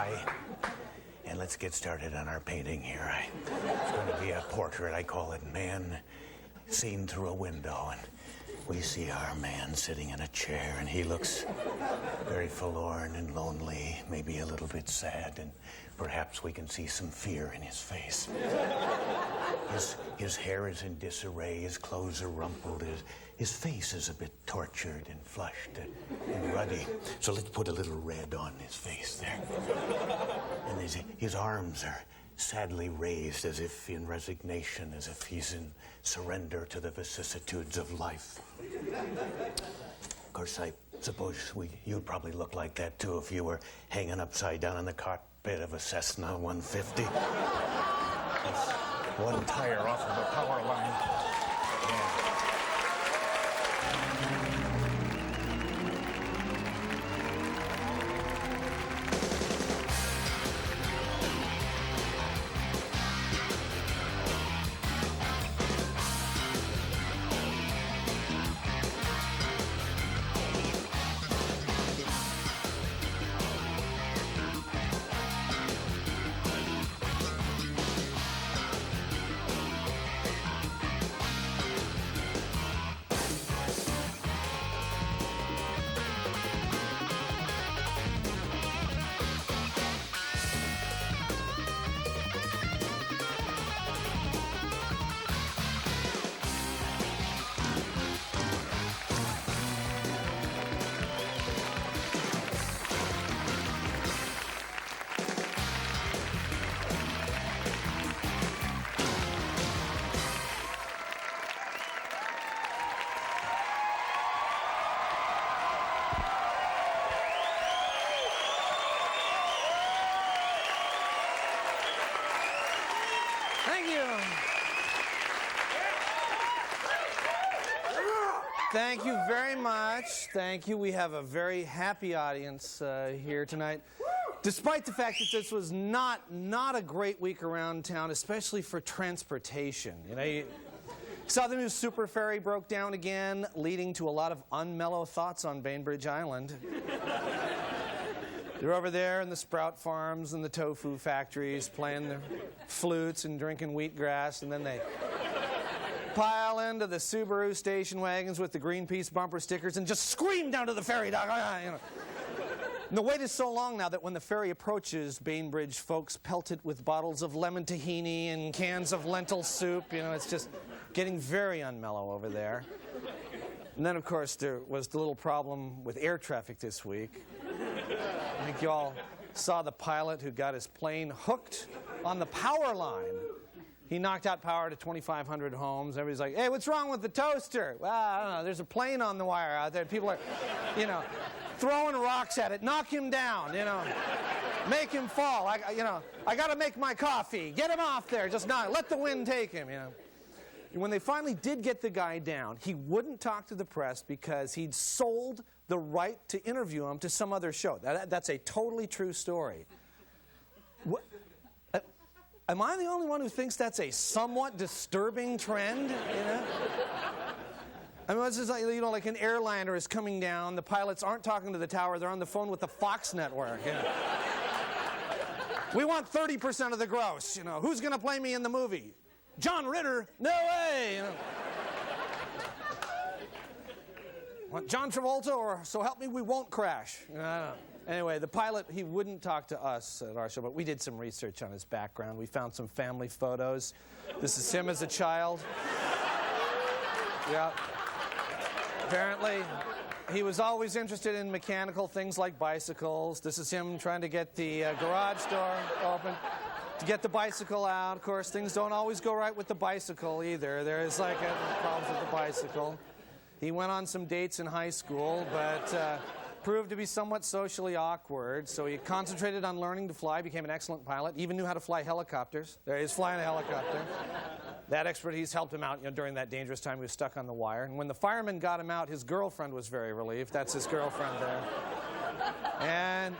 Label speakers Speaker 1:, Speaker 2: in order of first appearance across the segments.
Speaker 1: dry. And let's get started on our painting here. It's going to be a portrait. I call it Man Seen Through a Window. And we see our man sitting in a chair, and he looks very forlorn and lonely, maybe a little bit sad, and perhaps we can see some fear in his face. His hair is in disarray, his clothes are rumpled, his face is a bit tortured and flushed and ruddy. So let's put a little red on his face there. And his arms are sadly raised as if in resignation, as if he's in surrender to the vicissitudes of life. Of course, I suppose you'd probably look like that too if you were hanging upside down in the cockpit of a Cessna 150. One tire off of the power line. Yeah.
Speaker 2: Thank you very much. Thank you. We have a very happy audience here tonight. Despite the fact that this was not a great week around town, especially for transportation. You saw the new super ferry broke down again, leading to a lot of unmellow thoughts on Bainbridge Island. They're over there in the sprout farms and the tofu factories playing their flutes and drinking wheatgrass, and then they pile into the Subaru station wagons with the Greenpeace bumper stickers and just scream down to the ferry dock. And the wait is so long now that when the ferry approaches, Bainbridge folks pelt it with bottles of lemon tahini and cans of lentil soup. It's just getting very unmellow over there. And then, of course, there was the little problem with air traffic this week. I think you all saw the pilot who got his plane hooked on the power line. He knocked out power to 2,500 homes. Everybody's like, hey, what's wrong with the toaster? Well, I don't know. There's a plane on the wire out there. People are, throwing rocks at it. Knock him down, Make him fall. I got to make my coffee. Get him off there. Just not. Let the wind take him, And when they finally did get the guy down, he wouldn't talk to the press because he'd sold the right to interview him to some other show. That's a totally true story. What? Am I the only one who thinks that's a somewhat disturbing trend, I mean, it's just like, like an airliner is coming down, the pilots aren't talking to the tower, they're on the phone with the Fox network, We want 30% of the gross, Who's going to play me in the movie? John Ritter? No way, Want John Travolta or So Help Me We Won't Crash? I don't know. Anyway, the pilot, he wouldn't talk to us at our show, but we did some research on his background. We found some family photos. This is him as a child. Yeah. Apparently, he was always interested in mechanical things like bicycles. This is him trying to get the garage door open to get the bicycle out. Of course, things don't always go right with the bicycle either. There's problems with the bicycle. He went on some dates in high school, but proved to be somewhat socially awkward, so he concentrated on learning to fly, became an excellent pilot, even knew how to fly helicopters. There he is flying a helicopter. That expertise helped him out during that dangerous time he was stuck on the wire. And when the firemen got him out, his girlfriend was very relieved. That's his girlfriend there. And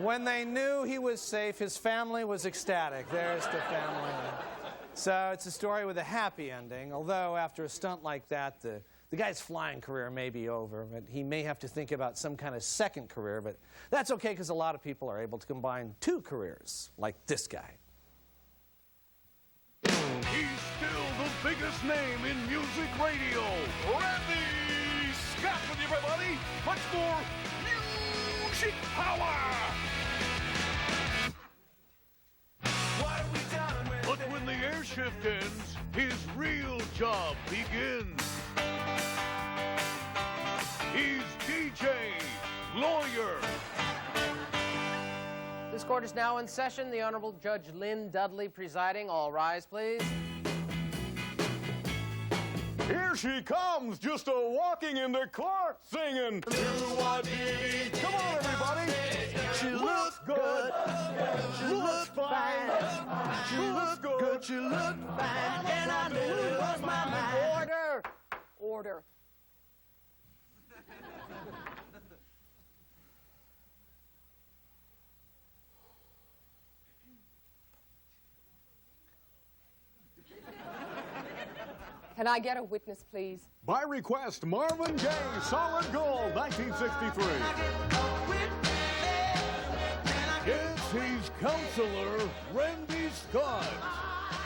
Speaker 2: when they knew he was safe, his family was ecstatic. There's the family. So it's a story with a happy ending, although after a stunt like that, the The guy's flying career may be over, but he may have to think about some kind of second career, but that's okay because a lot of people are able to combine 2 careers, like this guy.
Speaker 3: He's still the biggest name in music radio. Randy Scott with you, everybody. Much more music power. But when the air shift ends, his real job begins. He's DJ, lawyer.
Speaker 4: This court is now in session. The Honorable Judge Lynn Dudley presiding. All rise, please.
Speaker 3: Here she comes, just walking into court singing. Come on, everybody. She looks good. She looks fine. She looks good. She looks fine. And I knew it was my mind.
Speaker 4: Order. Order.
Speaker 5: Can I get a witness, please?
Speaker 3: By request, Marvin Gaye, Solid Gold, 1963. Yes, he's Counselor Randy Scott.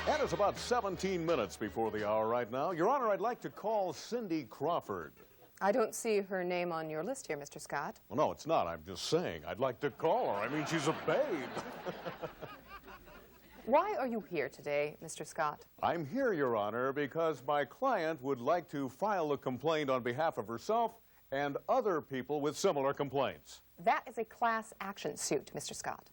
Speaker 3: And it's about 17 minutes before the hour right now. Your Honor, I'd like to call Cindy Crawford.
Speaker 5: I don't see her name on your list here, Mr. Scott.
Speaker 3: Well, no, it's not. I'm just saying. I'd like to call her. I mean, she's a babe.
Speaker 5: Why are you here today, Mr. Scott?
Speaker 3: I'm here, Your Honor, because my client would like to file a complaint on behalf of herself and other people with similar complaints.
Speaker 5: That is a class action suit, Mr. Scott.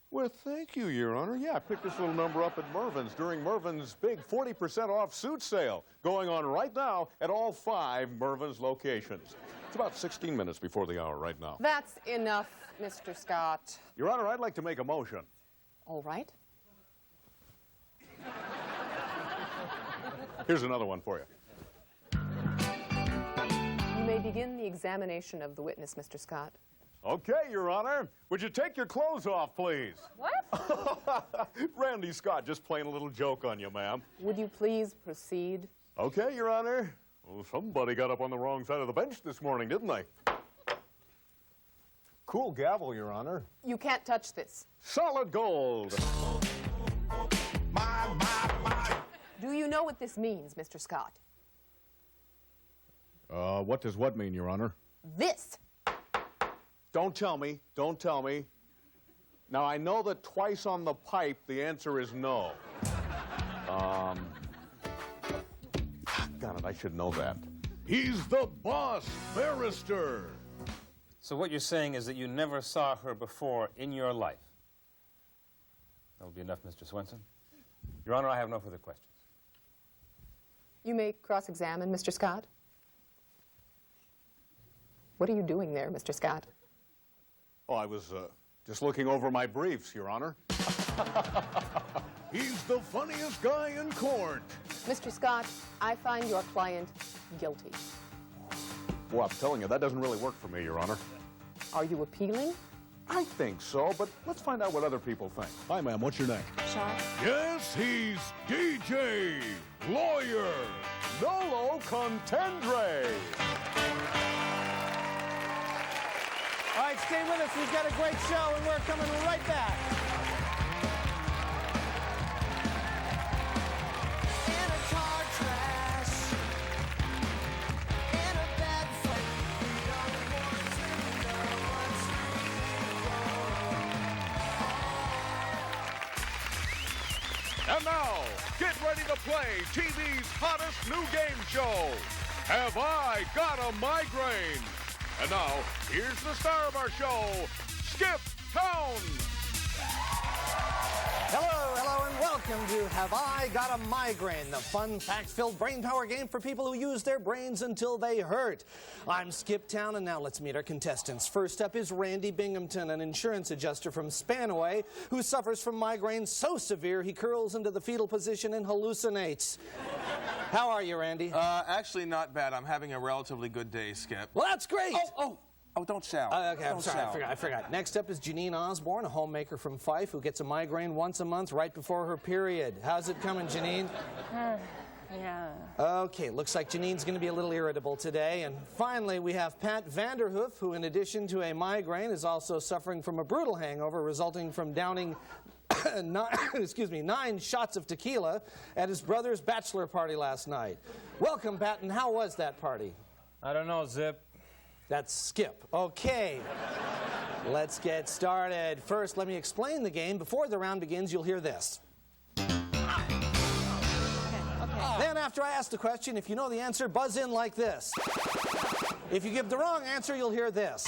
Speaker 3: Well, thank you, Your Honor. Yeah, I picked this little number up at Mervyn's during Mervyn's big 40% off suit sale going on right now at all 5 Mervyn's locations. It's about 16 minutes before the hour right now.
Speaker 5: That's enough, Mr. Scott.
Speaker 3: Your Honor, I'd like to make a motion.
Speaker 5: All right.
Speaker 3: Here's another one for you.
Speaker 5: You may begin the examination of the witness, Mr. Scott.
Speaker 3: Okay, Your Honor. Would you take your clothes off, please?
Speaker 5: What?
Speaker 3: Randy Scott, just playing a little joke on you, ma'am.
Speaker 5: Would you please proceed?
Speaker 3: Okay, Your Honor. Well, somebody got up on the wrong side of the bench this morning, didn't they? Cool gavel, Your Honor.
Speaker 5: You can't touch this.
Speaker 3: Solid gold.
Speaker 5: Do you know what this means, Mr. Scott?
Speaker 3: What does what mean, Your Honor?
Speaker 5: This.
Speaker 3: Don't tell me. Don't tell me. Now, I know that twice on the pipe, the answer is no. Got it, I should know that. He's the boss barrister.
Speaker 6: So what you're saying is that you never saw her before in your life? That'll be enough, Mr. Swenson. Your Honor, I have no further questions.
Speaker 5: You may cross-examine, Mr. Scott. What are you doing there, Mr. Scott?
Speaker 3: Oh, I was just looking over my briefs, Your Honor. He's the funniest guy in court.
Speaker 5: Mr. Scott, I find your client guilty.
Speaker 3: Well, I'm telling you, that doesn't really work for me, Your Honor.
Speaker 5: Are you appealing?
Speaker 3: I think so, but let's find out what other people think. Hi, ma'am. What's your name?
Speaker 5: Sharp?
Speaker 3: Yes, he's DJ, lawyer, Nolo Contendere.
Speaker 2: All right, stay with us. We've got a great show, and we're coming right back.
Speaker 7: In a car crash, in a bad fight, we don't want to know what's really
Speaker 3: And now, get ready to play TV's hottest new game show, Have I Got a Migraine? And now, here's the star of our show, Skip Town.
Speaker 2: Hello, and welcome to Have I Got a Migraine, the fun, fact-filled brain power game for people who use their brains until they hurt. I'm Skip Town, and now let's meet our contestants. First up is Randy Binghamton, an insurance adjuster from Spanaway, who suffers from migraine so severe he curls into the fetal position and hallucinates. How are you, Randy?
Speaker 8: Actually, not bad. I'm having a relatively good day, Skip.
Speaker 2: Well, that's great.
Speaker 8: Oh, don't shout.
Speaker 2: Okay, I'm sorry, I forgot. Next up is Janine Osborne, a homemaker from Fife who gets a migraine once a month right before her period. How's it coming, Janine?
Speaker 9: Yeah.
Speaker 2: Okay, looks like Janine's going to be a little irritable today. And finally, we have Pat Vanderhoof, who in addition to a migraine is also suffering from a brutal hangover resulting from downing 9 shots of tequila at his brother's bachelor party last night. Welcome, Pat, and how was that party?
Speaker 10: I don't know, Zip.
Speaker 2: That's Skip. Okay. Let's get started. First, let me explain the game. Before the round begins, you'll hear this. Then after I ask the question, if you know the answer, buzz in like this. If you give the wrong answer, you'll hear this.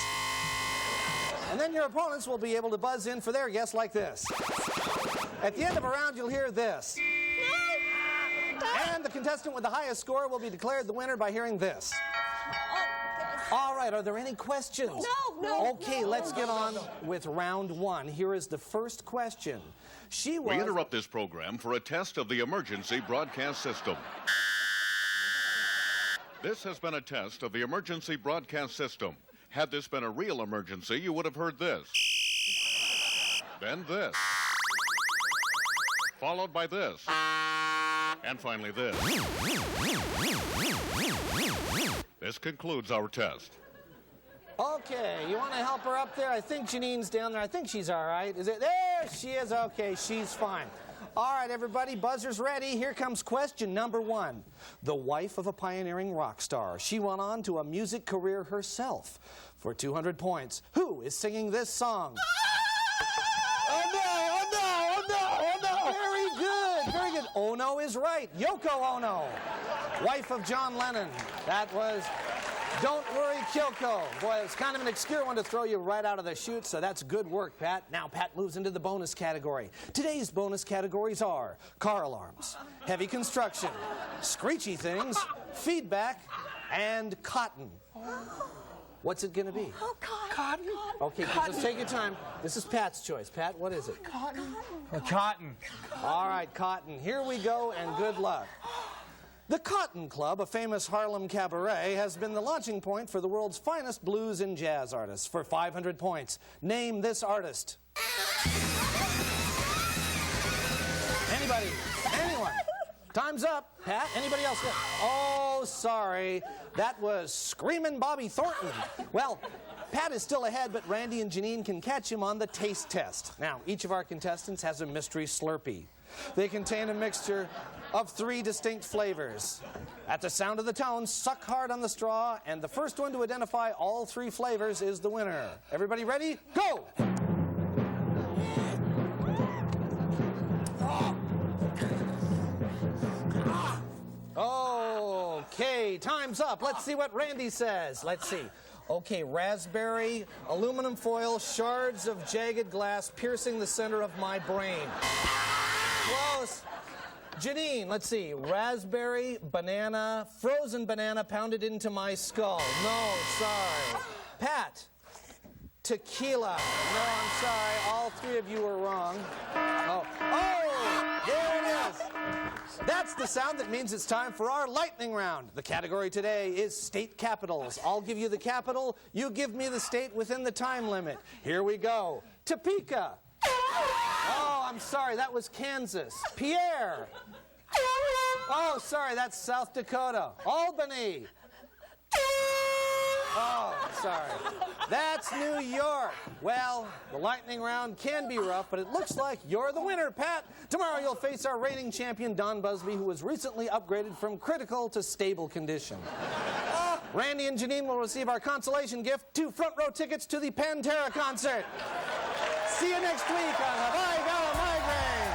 Speaker 2: And then your opponents will be able to buzz in for their guess like this. At the end of a round, you'll hear this. And the contestant with the highest score will be declared the winner by hearing this. All right, are there any questions?
Speaker 9: No.
Speaker 2: Okay, let's get on with round one. Here is the first question.
Speaker 11: We interrupt this program for a test of the emergency broadcast system. This has been a test of the emergency broadcast system. Had this been a real emergency, you would have heard this. Then this. Followed by this. And finally this. This concludes our test.
Speaker 2: Okay, you want to help her up there? I think Janine's down there. I think she's all right. Is it? There she is. Okay, she's fine. All right, everybody, buzzers ready. Here comes question number one. The wife of a pioneering rock star. She went on to a music career herself. For 200 points, who is singing this song? Oh, no, oh, no, oh, no, oh, no. Very good, very good. Oh, no is right. Yoko Ono, wife of John Lennon. That was... Don't Worry, Kyoko. Boy, it's kind of an obscure one to throw you right out of the chute, so that's good work, Pat. Now, Pat moves into the bonus category. Today's bonus categories are car alarms, heavy construction, screechy things, feedback, and cotton. What's it going to be?
Speaker 9: Oh, cotton.
Speaker 2: Okay, just take your time. This is Pat's choice. Pat, what is it?
Speaker 9: Cotton.
Speaker 10: Cotton.
Speaker 2: All right, cotton. Here we go, and good luck. The Cotton Club, a famous Harlem cabaret, has been the launching point for the world's finest blues and jazz artists. For 500 points, name this artist. Anybody? Anyone? Time's up. Pat, anybody else? Oh, sorry. That was Screamin' Bobby Thornton. Well, Pat is still ahead, but Randy and Janine can catch him on the taste test. Now, each of our contestants has a mystery Slurpee. They contain a mixture of 3 distinct flavors. At the sound of the tone, suck hard on the straw, and the first one to identify all 3 flavors is the winner. Everybody ready? Go! Okay, time's up. Let's see what Randy says. Let's see. Okay, raspberry, aluminum foil, shards of jagged glass piercing the center of my brain. Close. Janine, let's see. Raspberry, banana, frozen banana pounded into my skull. No, sorry. Pat, tequila. No, I'm sorry. All 3 of you were wrong. Oh, there it is. That's the sound that means it's time for our lightning round. The category today is state capitals. I'll give you the capital. You give me the state within the time limit. Here we go. Topeka. Oh, I'm sorry, that was Kansas. Pierre. Oh, sorry, that's South Dakota. Albany. Oh, sorry. That's New York. Well, the lightning round can be rough, but it looks like you're the winner, Pat. Tomorrow you'll face our reigning champion, Don Busby, who was recently upgraded from critical to stable condition. Randy and Janine will receive our consolation gift, 2 front-row tickets to the Pantera concert. See you next week on Hawaii Gala Migraine.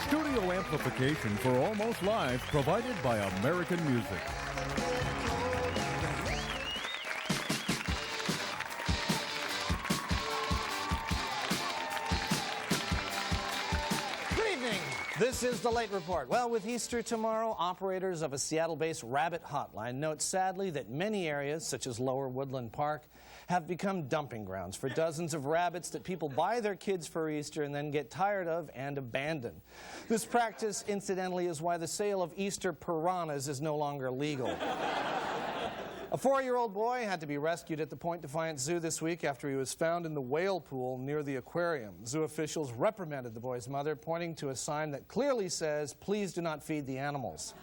Speaker 3: Studio amplification for Almost Live provided by American Music.
Speaker 2: This is the Late Report. Well, with Easter tomorrow, operators of a Seattle-based rabbit hotline note sadly that many areas, such as Lower Woodland Park, have become dumping grounds for dozens of rabbits that people buy their kids for Easter and then get tired of and abandon. This practice, incidentally, is why the sale of Easter piranhas is no longer legal. A 4-year-old boy had to be rescued at the Point Defiance Zoo this week after he was found in the whale pool near the aquarium. Zoo officials reprimanded the boy's mother, pointing to a sign that clearly says, "Please do not feed the animals."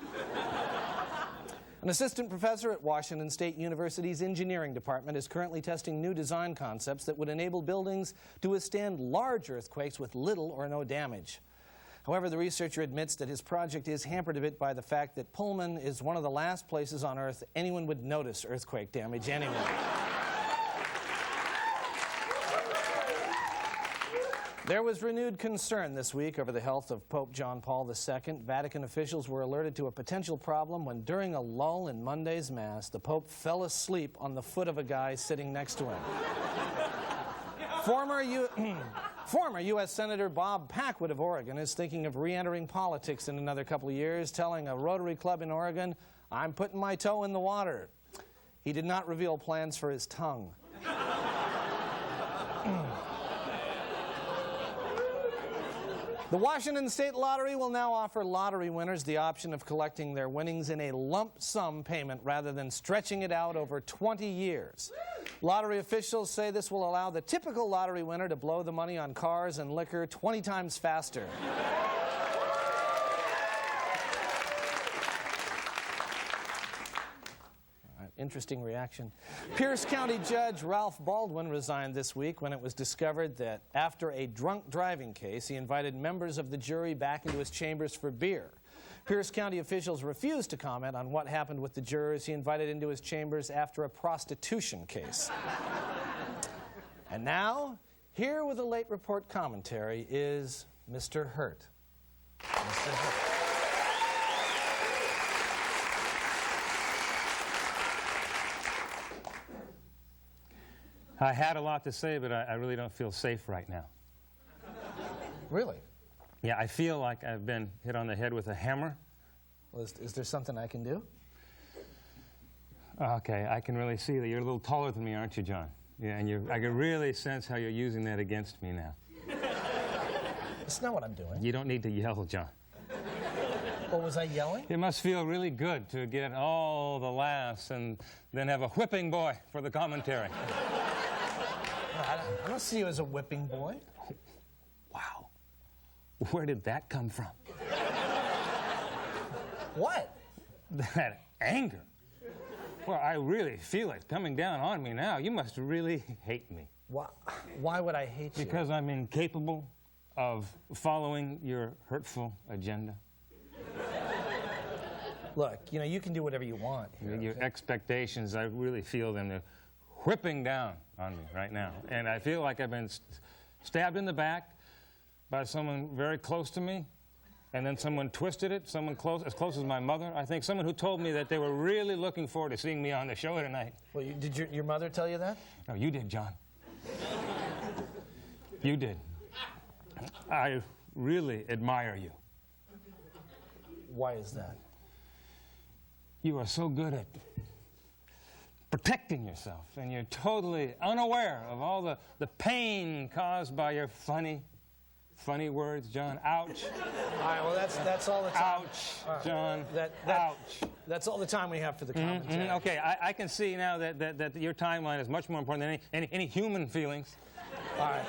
Speaker 2: An assistant professor at Washington State University's engineering department is currently testing new design concepts that would enable buildings to withstand large earthquakes with little or no damage. However, the researcher admits that his project is hampered a bit by the fact that Pullman is one of the last places on Earth anyone would notice earthquake damage anyway. There was renewed concern this week over the health of Pope John Paul II. Vatican officials were alerted to a potential problem when, during a lull in Monday's Mass, the Pope fell asleep on the foot of a guy sitting next to him. Former U.S. Senator Bob Packwood of Oregon is thinking of re-entering politics in another couple of years, telling a Rotary Club in Oregon, "I'm putting my toe in the water." He did not reveal plans for his tongue. The Washington State Lottery will now offer lottery winners the option of collecting their winnings in a lump sum payment rather than stretching it out over 20 years. Lottery officials say this will allow the typical lottery winner to blow the money on cars and liquor 20 times faster. Interesting reaction. Pierce County Judge Ralph Baldwin resigned this week when it was discovered that after a drunk driving case, he invited members of the jury back into his chambers for beer. Pierce County officials refused to comment on what happened with the jurors he invited into his chambers after a prostitution case. And now, here with a late report commentary is Mr. Hurt. Mr. Hurt.
Speaker 6: I had a lot to say, but I really don't feel safe right now.
Speaker 2: Really?
Speaker 6: Yeah, I feel like I've been hit on the head with a hammer.
Speaker 2: Well, is there something I can do?
Speaker 6: Okay, I can really see that you're a little taller than me, aren't you, John? Yeah, and I can really sense how you're using that against me now.
Speaker 2: That's not what I'm doing.
Speaker 6: You don't need to yell, John.
Speaker 2: Oh, was I yelling?
Speaker 6: It must feel really good to get all the laughs and then have a whipping boy for the commentary.
Speaker 2: I don't see you as a whipping boy.
Speaker 6: Wow. Where did that come from?
Speaker 2: What?
Speaker 6: That anger. Well, I really feel it coming down on me now. You must really hate me.
Speaker 2: Why would I hate you?
Speaker 6: Because I'm incapable of following your hurtful agenda.
Speaker 2: Look, you can do whatever you want here.
Speaker 6: Your expectations, I really feel them. They're whipping down on me right now. And I feel like I've been stabbed in the back by someone very close to me, and then someone twisted it, someone as close as my mother. I think someone who told me that they were really looking forward to seeing me on the show tonight.
Speaker 2: Well, did your mother tell you that?
Speaker 6: No, you did, John. You did. I really admire you.
Speaker 2: Why is that?
Speaker 6: You are so good at protecting yourself, and you're totally unaware of all the pain caused by your funny words, John. Ouch.
Speaker 2: All right, well, that's all the time.
Speaker 6: Ouch, John.
Speaker 2: Ouch. That's all the time we have for the commentary.
Speaker 6: Okay, I can see now that your timeline is much more important than any human feelings.
Speaker 2: All right.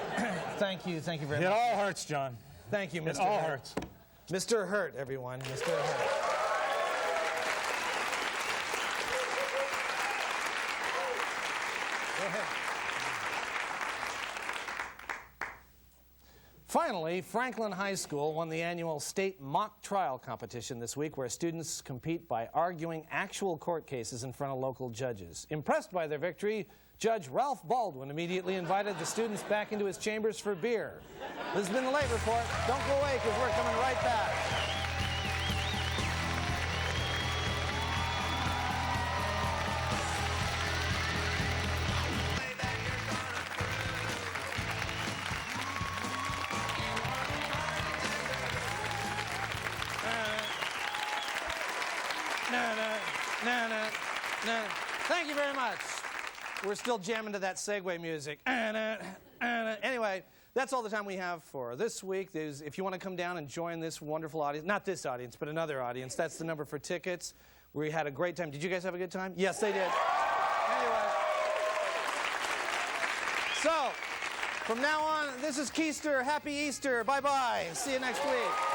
Speaker 2: Thank you very much.
Speaker 6: It all hurts, John.
Speaker 2: Thank you, Mr.
Speaker 6: It all
Speaker 2: Hurt.
Speaker 6: hurts.
Speaker 2: Mr. Hurt, everyone. Mr. Hurt. Finally, Franklin High School won the annual state mock trial competition this week, where students compete by arguing actual court cases in front of local judges. Impressed by their victory, Judge Ralph Baldwin immediately invited the students back into his chambers for beer. This has been the Late Report. Don't go away, because we're coming right back. Thank you very much. We're still jamming to that segue music. Anyway, that's all the time we have for this week. If you want to come down and join this wonderful audience, not this audience, but another audience, that's the number for tickets. We had a great time. Did you guys have a good time? Yes, they did. So, from now on, this is Keister. Happy Easter. Bye-bye. See you next week.